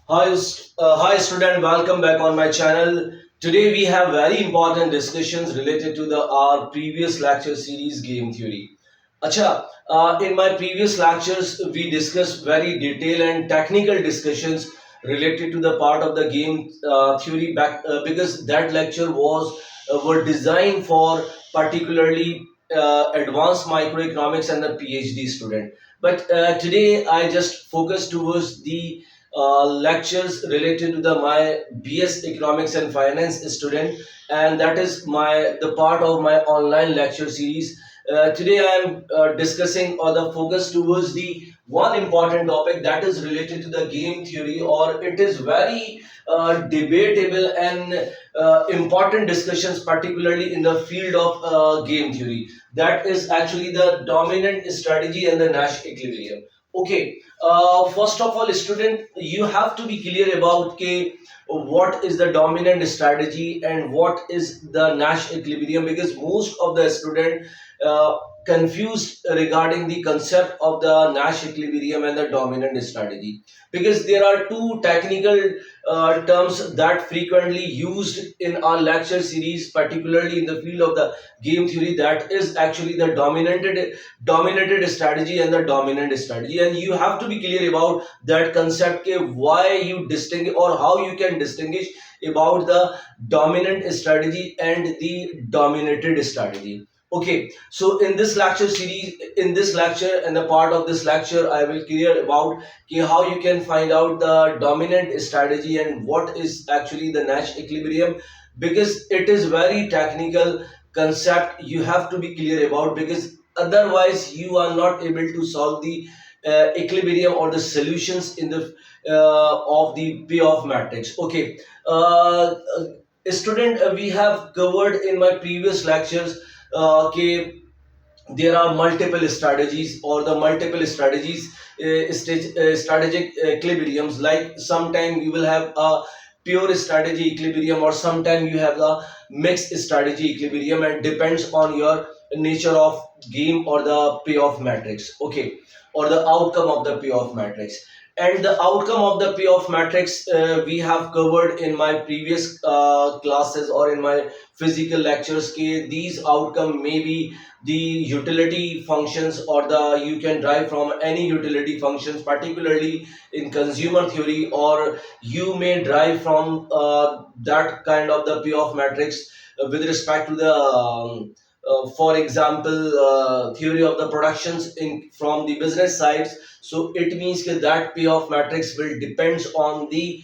Hi student, welcome back on my channel. Today we have very important discussions related to the our previous lecture series game theory. Acha, in my previous lectures we discussed very detailed and technical discussions related to the part of the game theory back because that lecture was were designed for particularly advanced microeconomics and the PhD student. But today I just focus towards the lectures related to the my BS Economics and Finance student, and that is my the part of my online lecture series. Today I am discussing or the focus towards the one important topic that is related to the game theory, or it is very debatable and important discussions, particularly in the field of game theory. That is actually the dominant strategy and the Nash equilibrium. Okay, first of all, student, you have to be clear about what is the dominant strategy and what is the Nash equilibrium, because most of the student uh, confused regarding the concept of the Nash equilibrium and the dominant strategy, because there are two technical terms that frequently used in our lecture series, particularly in the field of the game theory. That is actually the dominated strategy and the dominant strategy, and you have to be clear about that concept, why you distinguish or how you can distinguish about the dominant strategy and the dominated strategy. Okay, so in this lecture series, in this lecture and the part of this lecture, I will clear about how you can find out the dominant strategy and what is actually the Nash equilibrium, because it is very technical concept you have to be clear about, because otherwise you are not able to solve the equilibrium or the solutions in the of the payoff matrix. Okay, student, we have covered in my previous lectures there are multiple strategies or the multiple strategies, strategic equilibriums. Like sometime you will have a pure strategy equilibrium, or sometime you have the mixed strategy equilibrium, and depends on your nature of game or the payoff matrix. Okay, or the outcome of the payoff matrix. And the outcome of the payoff matrix we have covered in my previous classes or in my physical lectures. These outcome may be the utility functions, or the you can derive from any utility functions, particularly in consumer theory, or you may derive from that kind of the payoff matrix with respect to the for example theory of the productions in from the business sides. So it means that payoff matrix will depends on the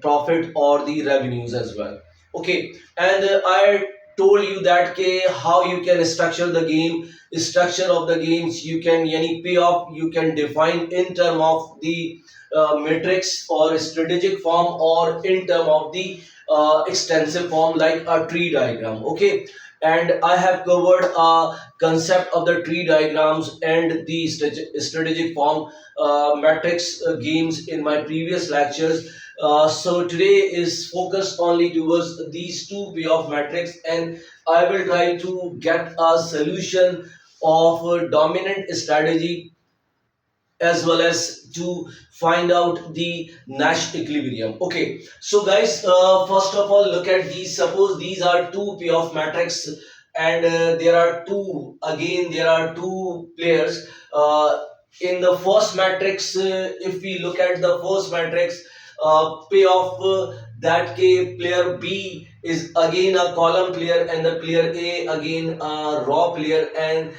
profit or the revenues as well. Okay, and I told you that how you can structure the game, structure of the games you can any payoff you can define in term of the matrix or strategic form, or in term of the extensive form like a tree diagram. Okay, and I have covered a concept of the tree diagrams and the strategic form matrix games in my previous lectures. So today is focused only towards these two payoff matrix, and I will try to get a solution of a dominant strategy, as well as to find out the Nash equilibrium. Okay, so guys, first of all, look at these. Suppose these are two payoff matrix, and there are two. Again, there are two players. In the first matrix, if we look at the first matrix, payoff that player B is again a column player, and the player A again a raw player. And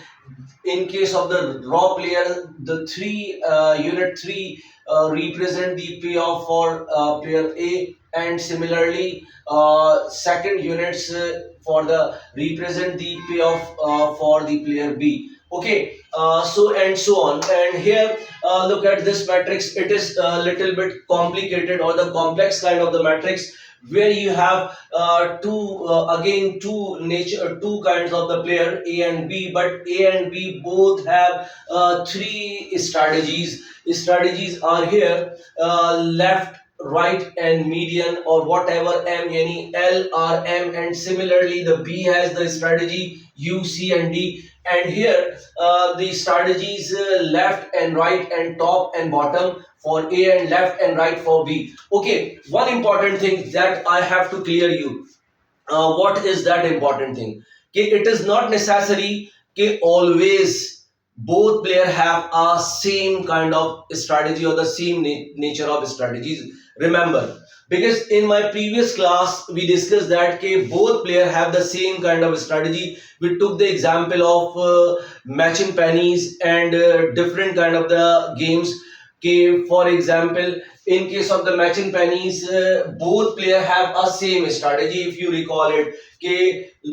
in case of the raw player, the three unit 3 represent the payoff for player A, and similarly second units for the represent the payoff for the player B. Okay, so and so on. And here look at this matrix. It is a little bit complicated, or the complex kind of the matrix, where you have again two kinds of the player A and B, but A and B both have three strategies are here, left, right, and median, or whatever M, any L or M. And similarly the B has the strategy U, C, and D, and here the strategies left and right and top and bottom for A, and left and right for B. Okay, one important thing that I have to clear you. What is that important thing? कि it is not necessary कि always both player have a same kind of strategy or the same nature of strategies. Remember, because in my previous class we discussed that कि both player have the same kind of strategy. We took the example of matching pennies and different kind of the games. For example, in case of the matching pennies, both player have a same strategy. If you recall it,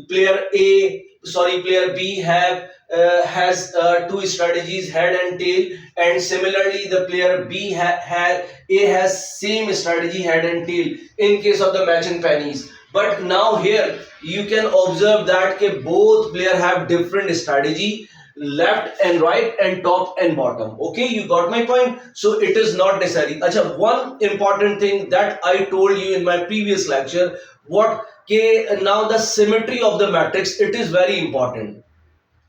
player B has two strategies, head and tail, and similarly the player B had A has same strategy, head and tail, in case of the matching pennies. But now here you can observe that both player have different strategy, left and right and top and bottom. Okay, you got my point. So it is not necessary. Acha, one important thing that I told you in my previous lecture, what now the symmetry of the matrix, it is very important.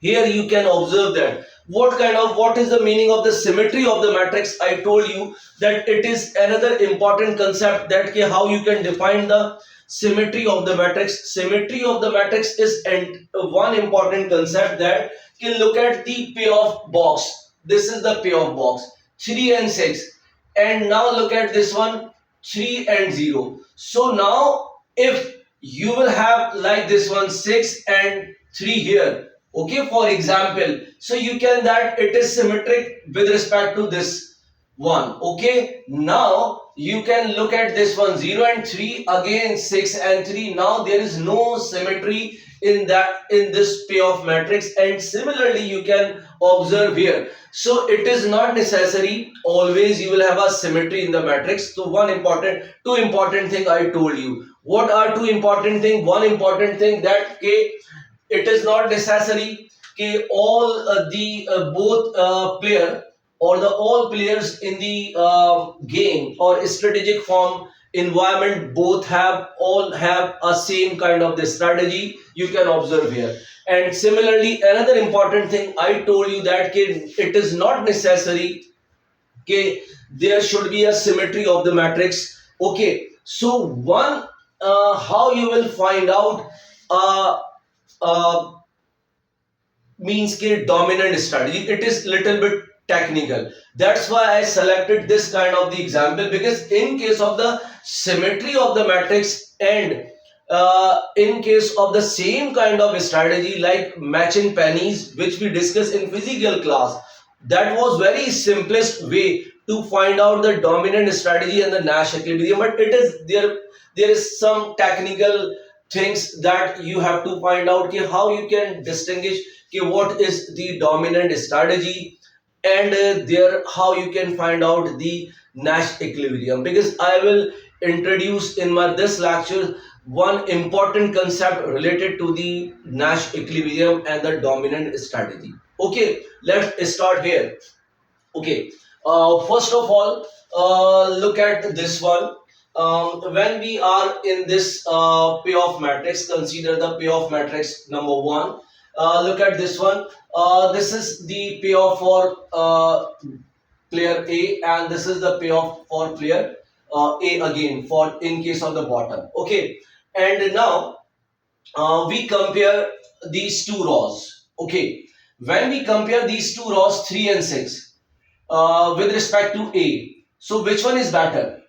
Here you can observe that what is the meaning of the symmetry of the matrix. I told you that it is another important concept, that how you can define the symmetry of the matrix. Symmetry of the matrix is and one important concept, that can look at the payoff box. This is the payoff box, 3 and 6, and now look at this one, 3 and 0. So now if you will have like this one, 6 and 3 here, okay, for example, so you can that it is symmetric with respect to this one. Okay, now you can look at this one, 0 and 3, again 6 and 3. Now there is no symmetry in this payoff matrix, and similarly you can observe here. So it is not necessary always you will have a symmetry in the matrix. So two important thing I told you. What are two important thing? One important thing, that it is not necessary all the both player or the all players in the game or strategic form environment both all have a same kind of the strategy. You can observe here. And similarly, another important thing I told you, that it is not necessary there should be a symmetry of the matrix. Okay, so one how you will find out uh, uh, means dominant strategy, it is little bit technical. That's why I selected this kind of the example, because in case of the symmetry of the matrix and in case of the same kind of strategy like matching pennies, which we discussed in physical class, that was very simplest way to find out the dominant strategy and the Nash equilibrium. But it is there is some technical things that you have to find out how you can distinguish what is the dominant strategy, and there how you can find out the Nash equilibrium. Because I will introduce in my this lecture one important concept related to the Nash equilibrium and the dominant strategy. Okay, let's start here. Okay, first of all, look at this one. When we are in this payoff matrix, consider the payoff matrix number one. Look at this one. This is the payoff for player A, and this is the payoff for player A again for in case of the bottom. Okay, and now we compare these two rows. Okay, when we compare these two rows, 3 and 6, with respect to A, so which one is better?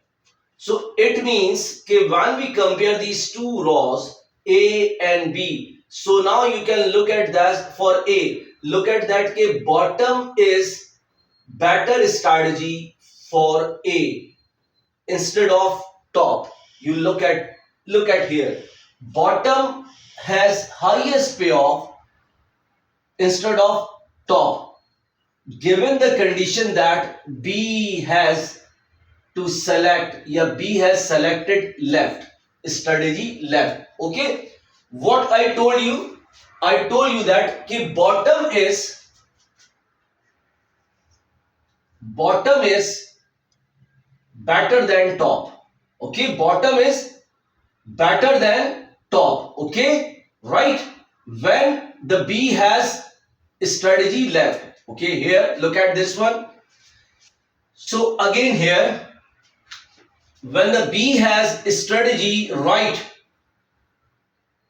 So it means when we compare these two rows, A and B, so now you can look at that for A. Look at that bottom is better strategy for A instead of top. You look at here. Bottom has highest payoff instead of top, given the condition that B has to select, B has selected left strategy, left. Okay, what I told you that bottom is better than top. Okay, bottom is better than top. Okay, right? When the B has strategy left. Okay, here look at this one. So again here, when the B has strategy right,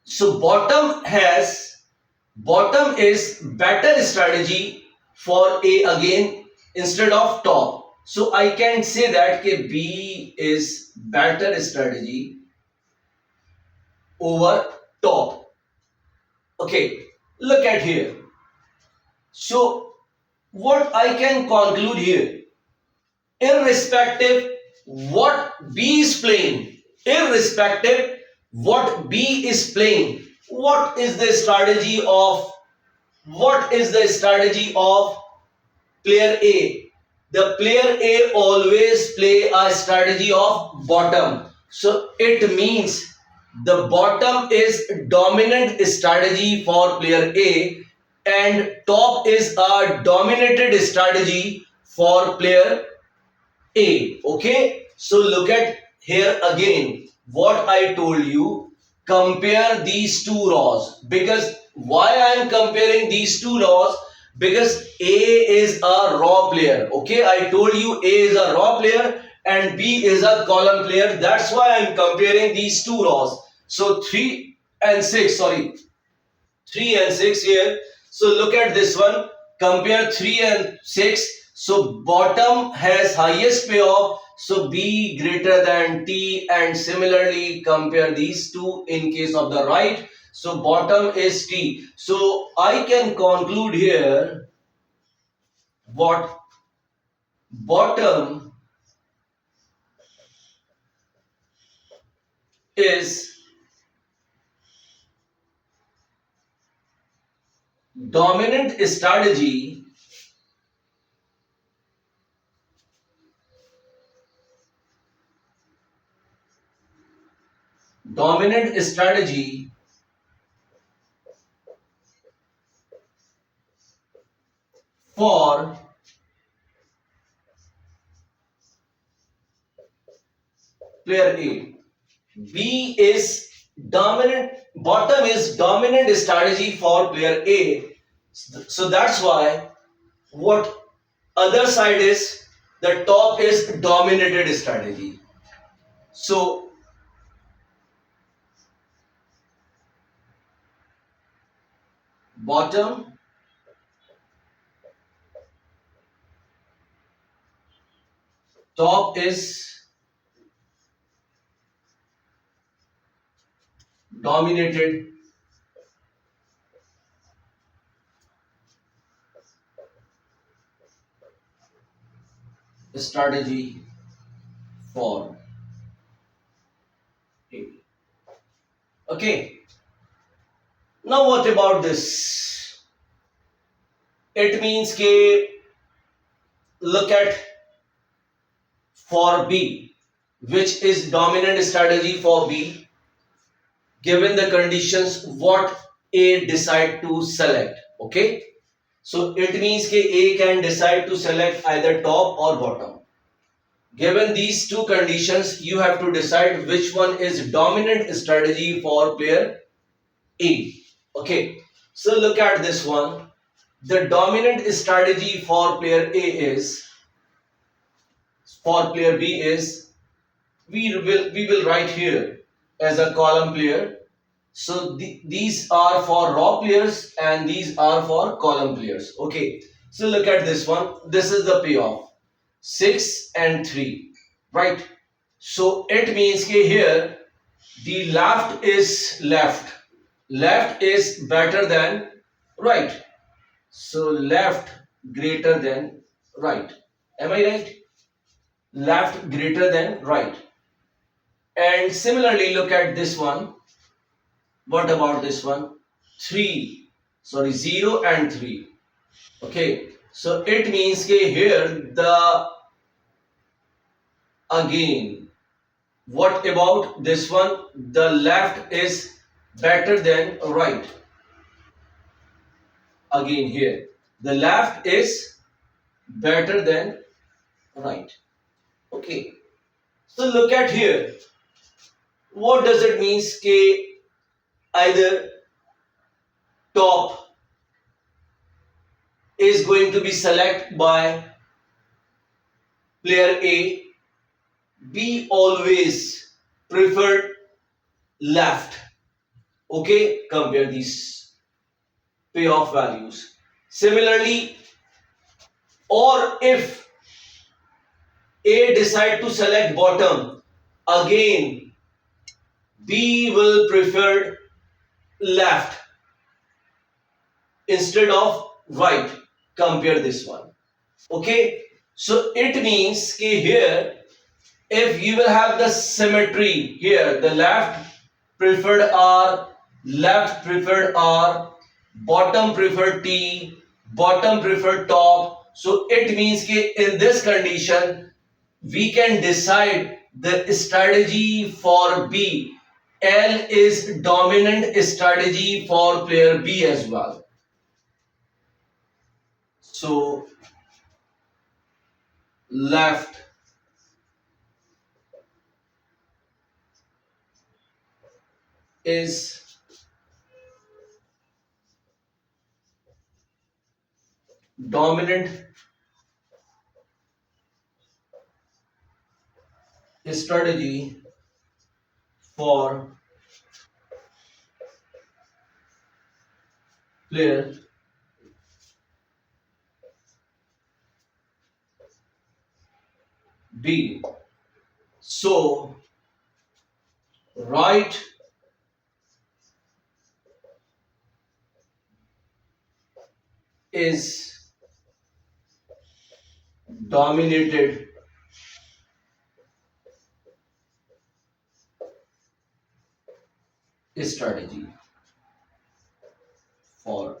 so bottom is better strategy for A again instead of top. So I can say that B is better strategy over top. Okay, look at here. So what I can conclude here, irrespective what B is playing, irrespective what B is playing, what is the strategy of player A? The player A always play a strategy of bottom. So it means the bottom is dominant strategy for player A and top is a dominated strategy for player A. Okay, so look at here again what I told you. Compare these two rows, because why I am comparing these two rows, because A is a raw player. Okay, I told you A is a raw player and B is a column player. That's why I am comparing these two rows. So 3 and 6, sorry, 3 and 6 here. So look at this one. Compare 3 and 6. So bottom has highest payoff. So B greater than T, and similarly compare these two in case of the right. So bottom is T. So I can conclude here what bottom is dominant strategy dominant strategy for player A. B is dominant, bottom is dominant strategy for player A. So that's why what other side is, the top is dominated strategy. So bottom top is dominated strategy for A. Okay. Now what about this? It means कि look at for B, which is dominant strategy for B, given the conditions what A decide to select. Okay, so it means that A can decide to select either top or bottom. Given these two conditions, you have to decide which one is dominant strategy for player A. Okay, so look at this one. The dominant strategy for player A is, for player B is, we will write here as a column player. So these are for raw players and these are for column players. Okay, so look at this one. This is the payoff, 6 and 3, right? So it means here the left is better than right. So left greater than right. Am I right? Left greater than right. And similarly, look at this one. What about this one? 3, sorry, 0 and 3. Okay, so it means here the, again, what about this one? The left is better than right. Again here, the left is better than right. Okay, so look at here. What does it mean? Either top is going to be selected by player A, B always preferred left. Okay, compare these payoff values. Similarly, or if A decide to select bottom, again B will prefer left instead of right. Compare this one. Okay, so it means कि here if you will have the symmetry here, the left preferred R, bottom preferred T, bottom preferred top. So it means कि in this condition we can decide the strategy for B. L is dominant strategy for player B as well. So left is dominant strategy for player B. So right is dominated strategy for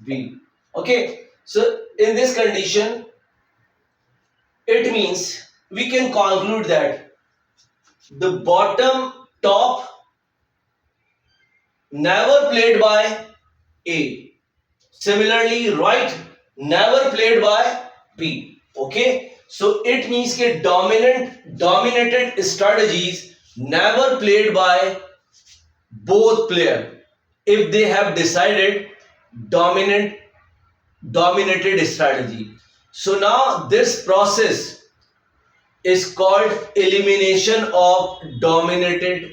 B. Okay, so in this condition, it means we can conclude that the bottom top never played by A. Similarly, right never played by B. Okay, so it means that dominated strategies never played by both player if they have decided dominant dominated strategy. So now this process is called elimination of dominated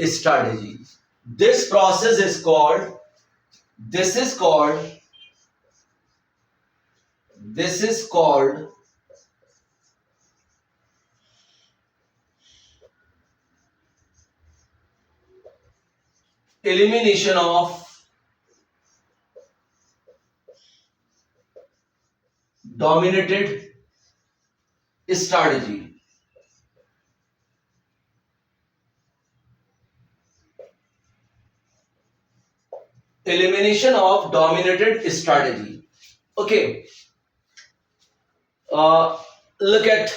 strategy. This process is called this is called this is called elimination of dominated strategy. Elimination of dominated strategy. Okay, look at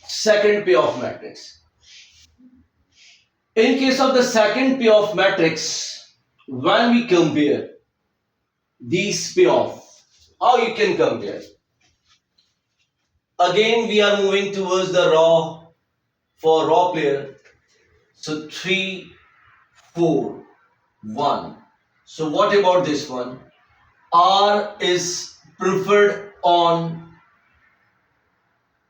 second payoff matrix. In case of the second payoff matrix, when we compare these payoff, how you can compare? Again, we are moving towards the raw for raw player. So 3, 4, 1. So what about this one? R is preferred on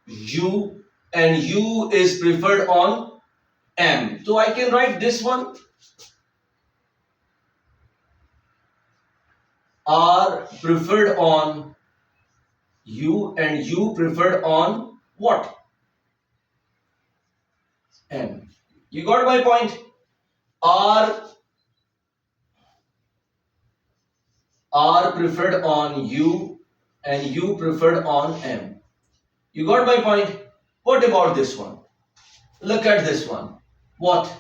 U and U is preferred on M. So I can write this one. R preferred on U and U preferred on what? M. You got my point? R preferred on U and U preferred on M. You got my point? What about this one? Look at this one. What?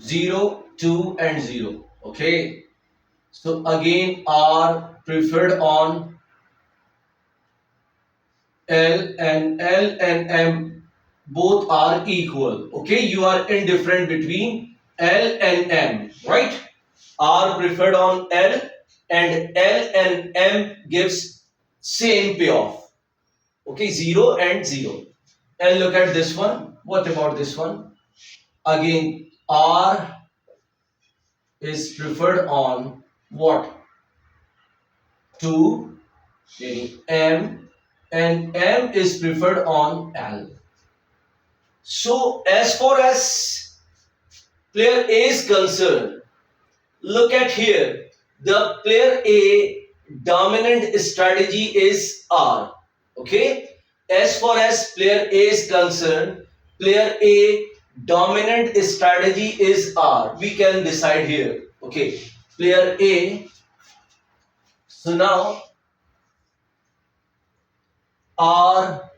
0, 2 and 0. Okay. So again R preferred on L and M both are equal. Okay. You are indifferent between L and M. Right? R preferred on L and M gives same payoff. Okay. 0 and 0. And look at this one. What about this one? Again R is preferred on what? 2, meaning M, and M is preferred on L. So as far as player A is concerned, look at here. The player A dominant strategy is R. Okay. As far as player A is concerned, player A dominant strategy is R. We can decide here. Okay. Player A. So now R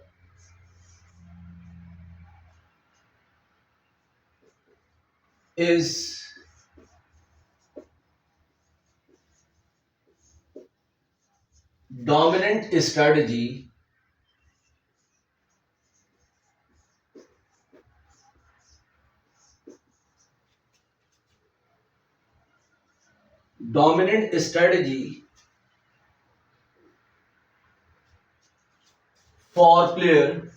is dominant strategy dominant strategy for player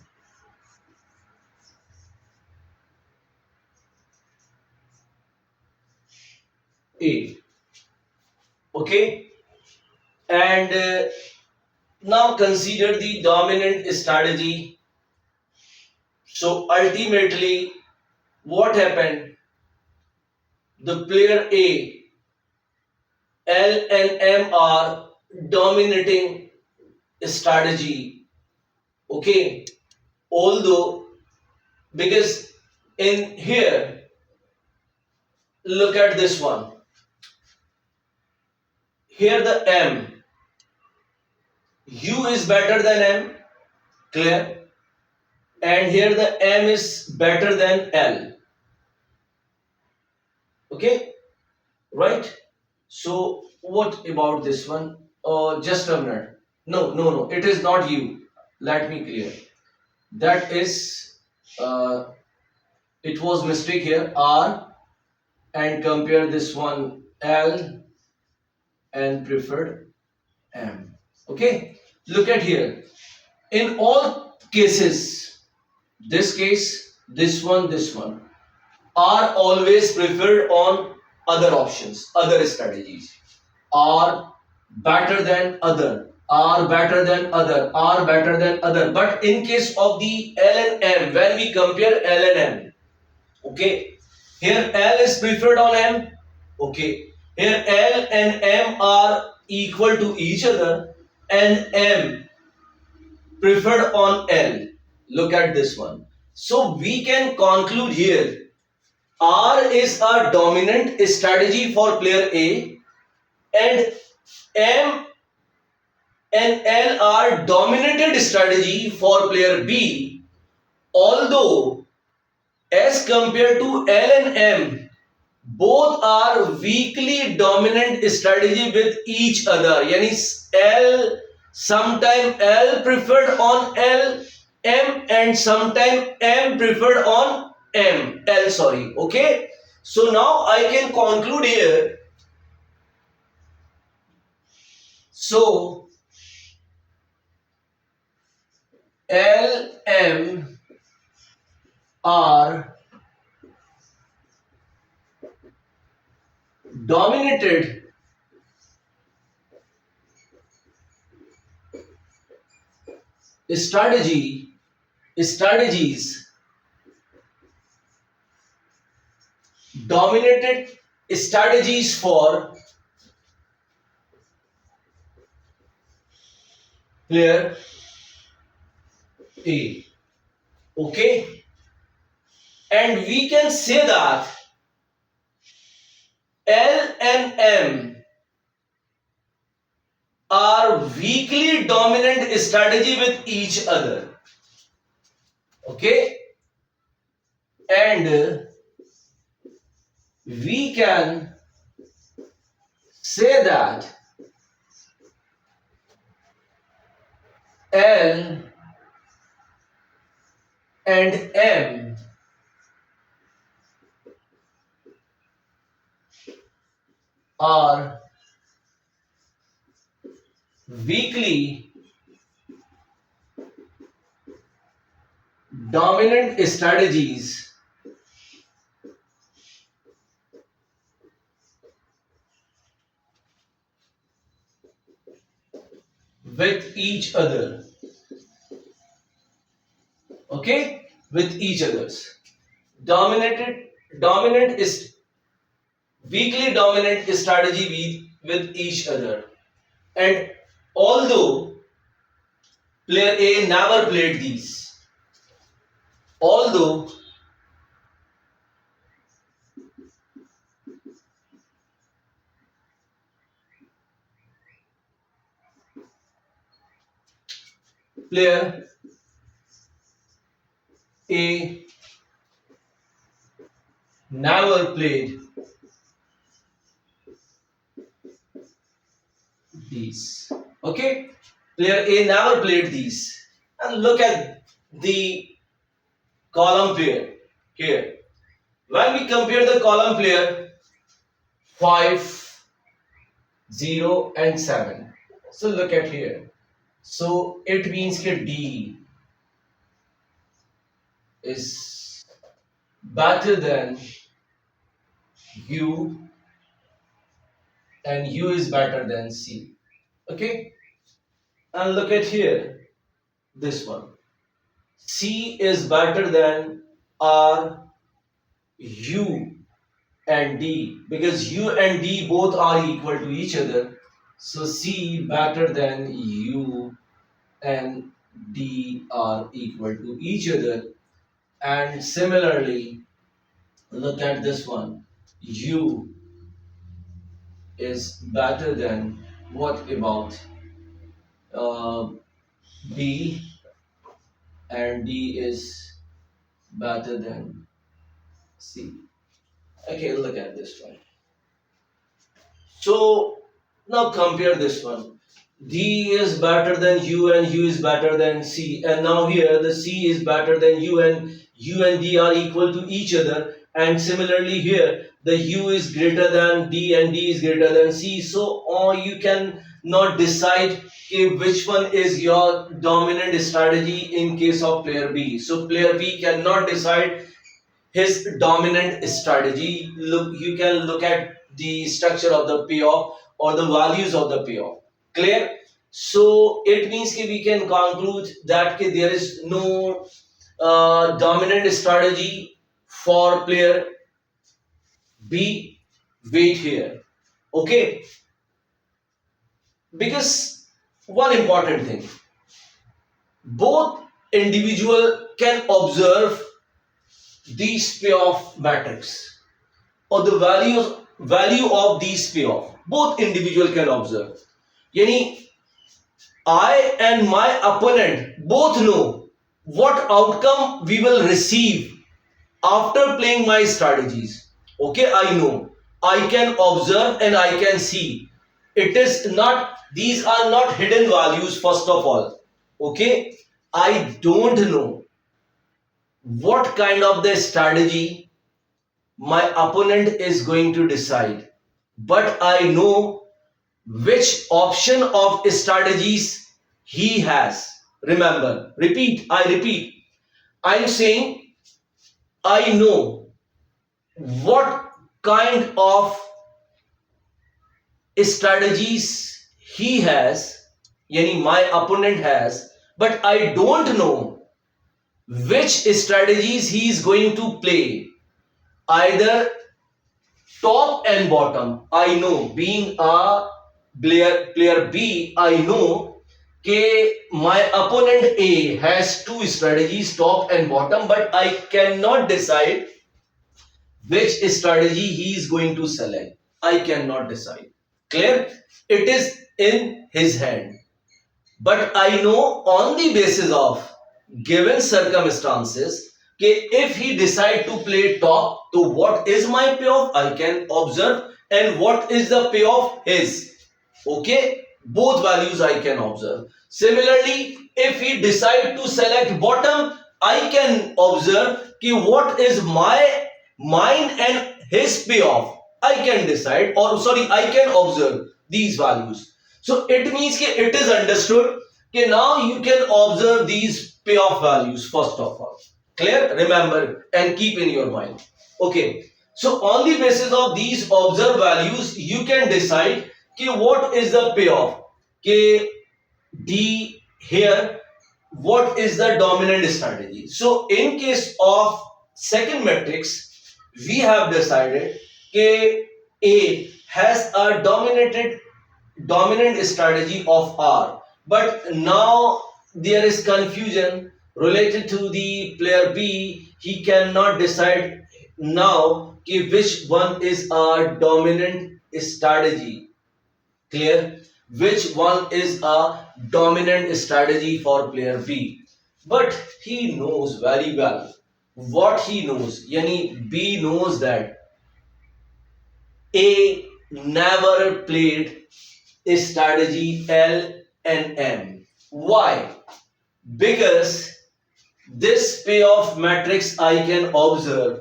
A. Okay. And now consider the dominant strategy. So ultimately, what happened? The player A, L and M are dominating strategy. Okay. Although, because in here, look at this one. Here the M, U is better than M, clear? And here the M is better than L. Okay, right? So what about this one? Just a minute. No, no, no. It is not U. Let me clear. That is, it was mistake here. R, and compare this one L and preferred M. Okay. Look at here. In all cases, this case, this one, are always preferred on other options, other strategies. Are better than other, are better than other, are better than other. But in case of the L and M, when we compare L and M, okay, here L is preferred on M, okay, here L and M are equal to each other, and M preferred on L. Look at this one. So we can conclude here R is a dominant strategy for player A, and M and L are dominated strategy for player B, although as compared to L and M, both are weakly dominant strategy with each other. Yani L, sometime L preferred on L, M, and sometime M preferred on M, L, sorry. Okay. So now I can conclude here. So L, M are dominated strategies, dominated strategies for player A. Okay, and we can say that L and M are weakly dominant strategy with each other. Okay, and we can say that L and M are weakly dominant strategies with each other. Okay, with each others. Dominant is weakly dominant strategy with each other. And although player A never played these, although player A never played these. Okay, player A never played these. And look at the column pair here. When we compare the column player 5, 0 and 7. So look at here. So it means that D is better than U and U is better than C. Okay? And look at here, this one. C is better than R, U and D because U and D both are equal to each other. So C better than U and D are equal to each other. And similarly, look at this one. U is better than what about uh, B and D is better than C. Okay, look at this one. So now compare this one. D is better than U and U is better than C. And now here the C is better than U and D are equal to each other. And similarly here the U is greater than D and D is greater than C. So you can not decide which one is your dominant strategy in case of player B. So player B cannot decide his dominant strategy. Look, you can look at the structure of the payoff or the values of the payoff. Clear? So it means that we can conclude that there is no dominant strategy for player B. Wait here. Okay? Because one important thing, both individual can observe these payoff matrix or the value of these payoff. Both individual can observe. Yani I and my opponent both know what outcome we will receive after playing my strategies. Okay, I know. I can observe and I can see. It is not, these are not hidden values, first of all. Okay, I don't know what kind of the strategy my opponent is going to decide, but I know which option of strategies he has. Remember, I repeat, I'm saying I know what kind of strategies he has, yani my opponent has, but I don't know which strategies he is going to play, either top and bottom. I know, being a player B, I know that my opponent A has two strategies, top and bottom, but I cannot decide which strategy he is going to select. I cannot decide. Clear? It is in his hand. But I know on the basis of given circumstances, if he decide to play top, so what is my payoff? I can observe, and what is the payoff his. Okay, both values I can observe. Similarly, if he decide to select bottom, I can observe what is mine and his payoff. I can decide, or sorry, I can observe these values. So it means that it is understood that now you can observe these payoff values first of all. Clear? Remember and keep in your mind. Okay. So on the basis of these observed values, you can decide what is the payoff. the here what is the dominant strategy. So in case of second matrix, we have decided that A has a dominant strategy of R, but now there is confusion related to the player B. He cannot decide now which one is a dominant strategy. Clear? Which one is a dominant strategy for player B? But he knows very well what he knows. Yani B knows that A never played strategy L and M. Why? Because this payoff matrix I can observe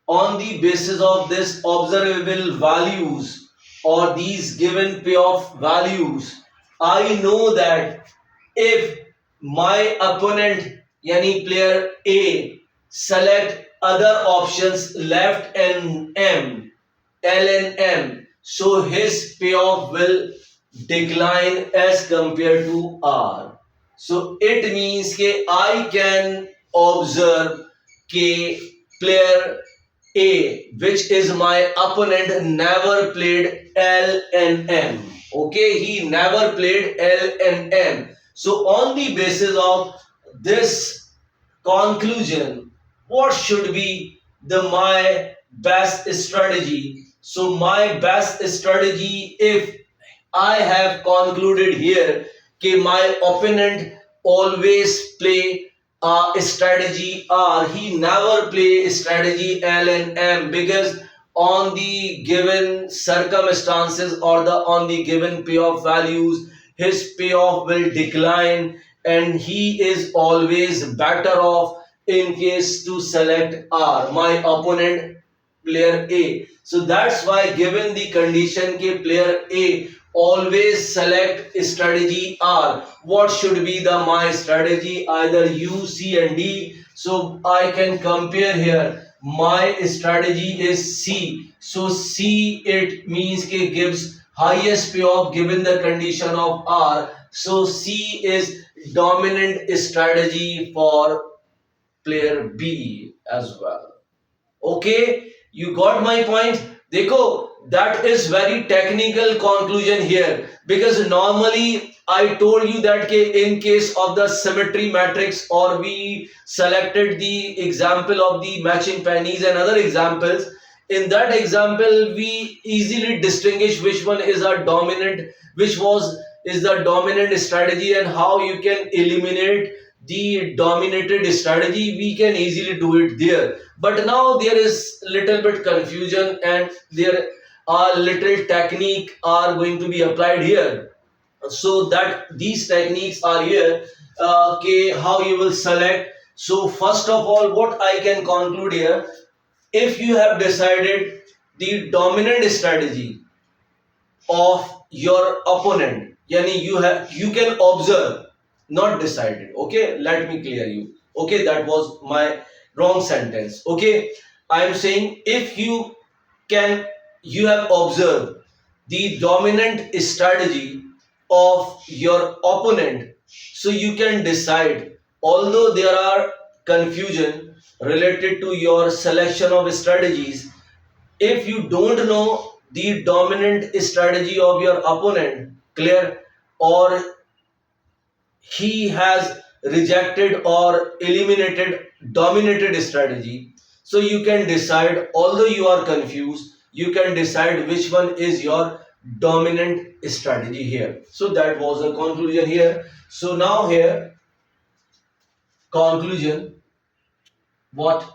on the basis of this observable values or these given payoff values. I know that if my opponent, yani player A, select other options left and M, L and M, so his payoff will decline as compared to R. So it means that I can observe that player A, which is my opponent, never played L and M. Okay, he never played L and M. So on the basis of this conclusion, what should be the my best strategy? So my best strategy, if I have concluded here that my opponent always play strategy R. He never play strategy L and M because on the given circumstances or the on the given payoff values, his payoff will decline and he is always better off in case to select R. My opponent player A. So that's why given the condition ke player A always select strategy R, what should be the my strategy? Either U, C and D. So I can compare here. My strategy is C. So C it means ke gives highest payoff given the condition of R. So C is dominant strategy for player B as well. Okay, you got my point. देखो, that is very technical conclusion here because normally I told you that in case of the symmetry matrix or we selected the example of the matching pennies and other examples. In that example, we easily distinguish which one is a dominant, which was is the dominant strategy and how you can eliminate the dominated strategy. We can easily do it there, but now there is little bit confusion and there are little technique are going to be applied here, so that these techniques are here. Okay, how you will select. So first of all, what I can conclude here, if you have decided the dominant strategy of your opponent, yani you can observe, not decided. Okay, let me clear you. Okay, that was my wrong sentence. Okay, I am saying if you can, you have observed the dominant strategy of your opponent, so you can decide, although there are confusion related to your selection of strategies. If you don't know the dominant strategy of your opponent, clear, or he has rejected or eliminated dominated strategy, so you can decide, although you are confused, you can decide which one is your dominant strategy here. So that was the conclusion here. So now here, conclusion, what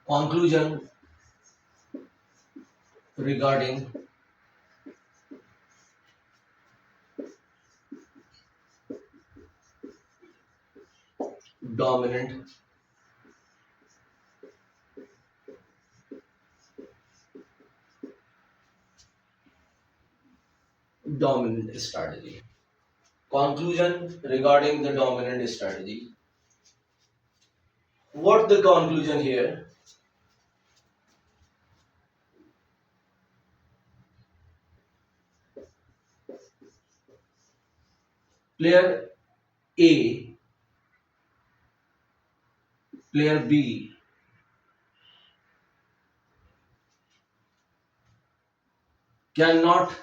conclusion regarding dominant dominant strategy. Conclusion regarding the dominant strategy. What the conclusion here? Player A, player B cannot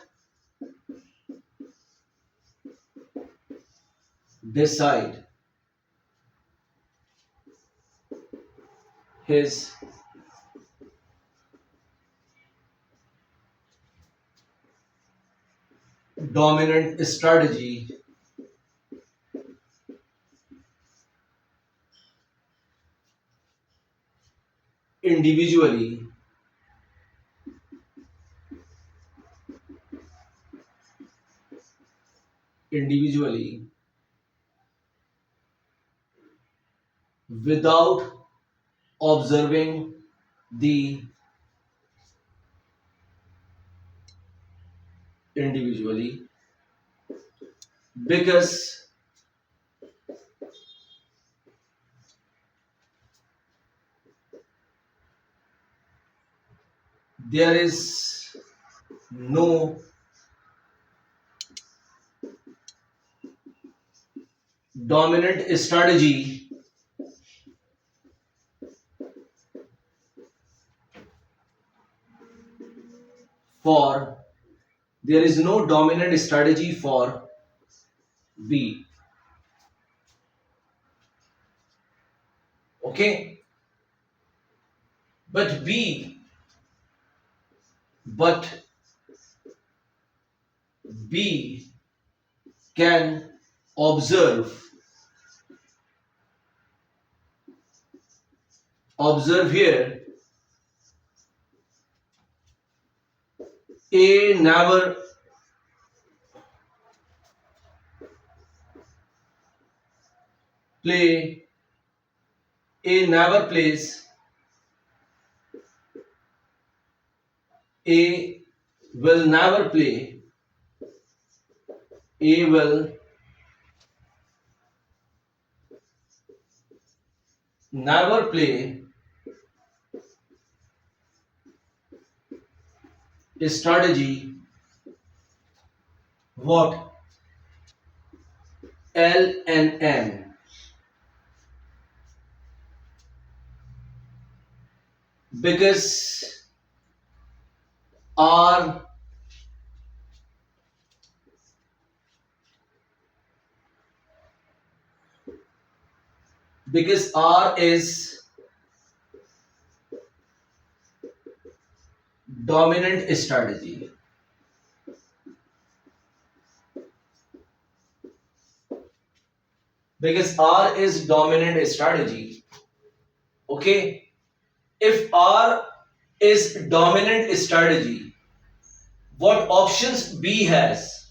decide his dominant strategy individually individually without observing the individually, because there is no dominant strategy for there is no dominant strategy for B. Okay, but B, but B can observe here. A never play A never plays A will never play A will never play a strategy what L and M, because R is dominant strategy. Because R is dominant strategy. Okay, if R is dominant strategy, what options B has?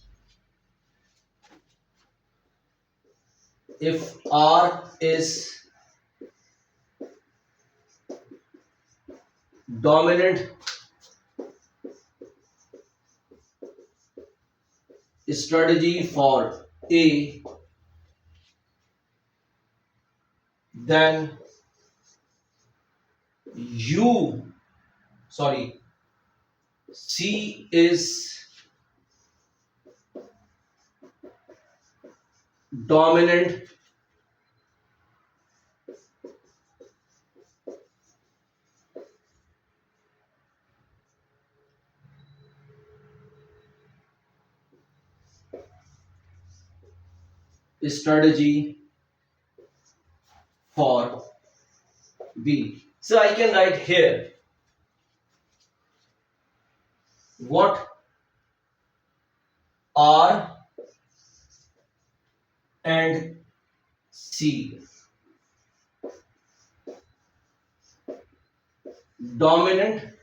If R is dominant strategy for A, then C is dominant strategy for B. So I can write here what R and C dominant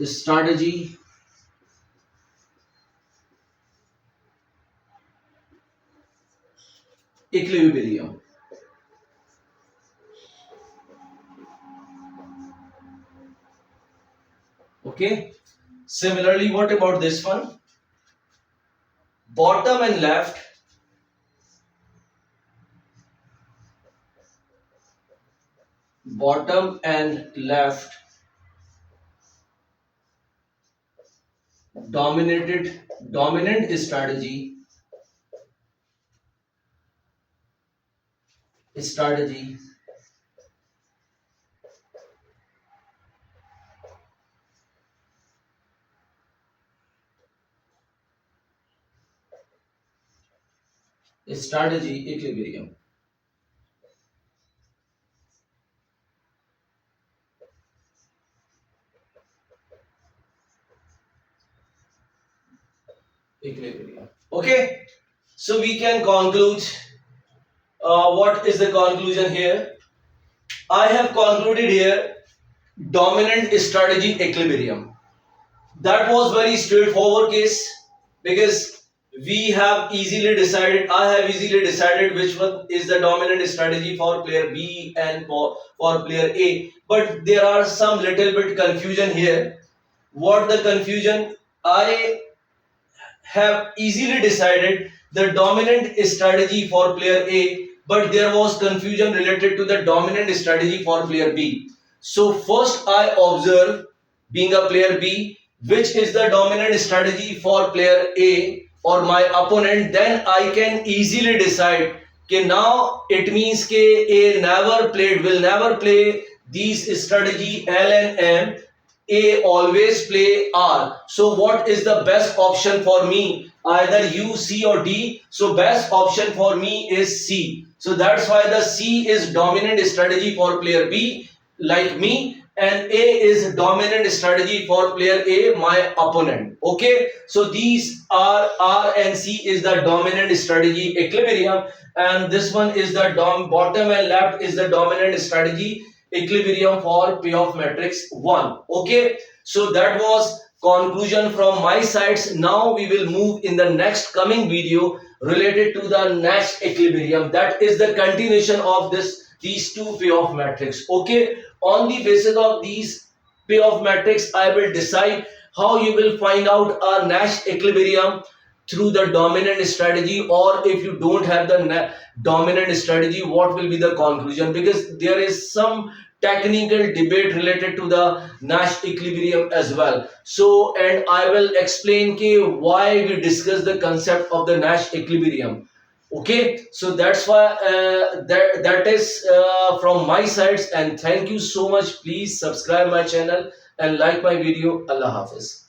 strategy equilibrium. Okay, Similarly, what about this one? Bottom and left, bottom and left dominant strategy equilibrium. Equilibrium. Okay, so we can conclude. What is the conclusion here? I have concluded here dominant strategy equilibrium. That was very straightforward case because we have easily decided, I have easily decided which one is the dominant strategy for player B and for player A. But there are some little bit confusion here. What the confusion? I have easily decided the dominant strategy for player A, but there was confusion related to the dominant strategy for player B. So first I observe, being a player B, which is the dominant strategy for player A or my opponent, then I can easily decide कि now it means कि A will never play these strategy L and M. A always play R. So what is the best option for me? Either U, C or D. So best option for me is C. So that's why the C is dominant strategy for player B, like me, and A is dominant strategy for player A, my opponent. Okay, so these are R and C is the dominant strategy equilibrium, and this one is the bottom and left is the dominant strategy equilibrium for payoff matrix 1. Okay, so that was conclusion from my sides. Now we will move in the next coming video related to the Nash equilibrium. That is the continuation of these two payoff matrix. Okay, on the basis of these payoff matrix, I will decide how you will find out a Nash equilibrium through the dominant strategy, or if you don't have the dominant strategy, what will be the conclusion, because there is some technical debate related to the Nash equilibrium as well. So, and I will explain why we discuss the concept of the Nash equilibrium. Okay, so that's why that is from my sides, and thank you so much. Please subscribe my channel and like my video. Allah Hafiz.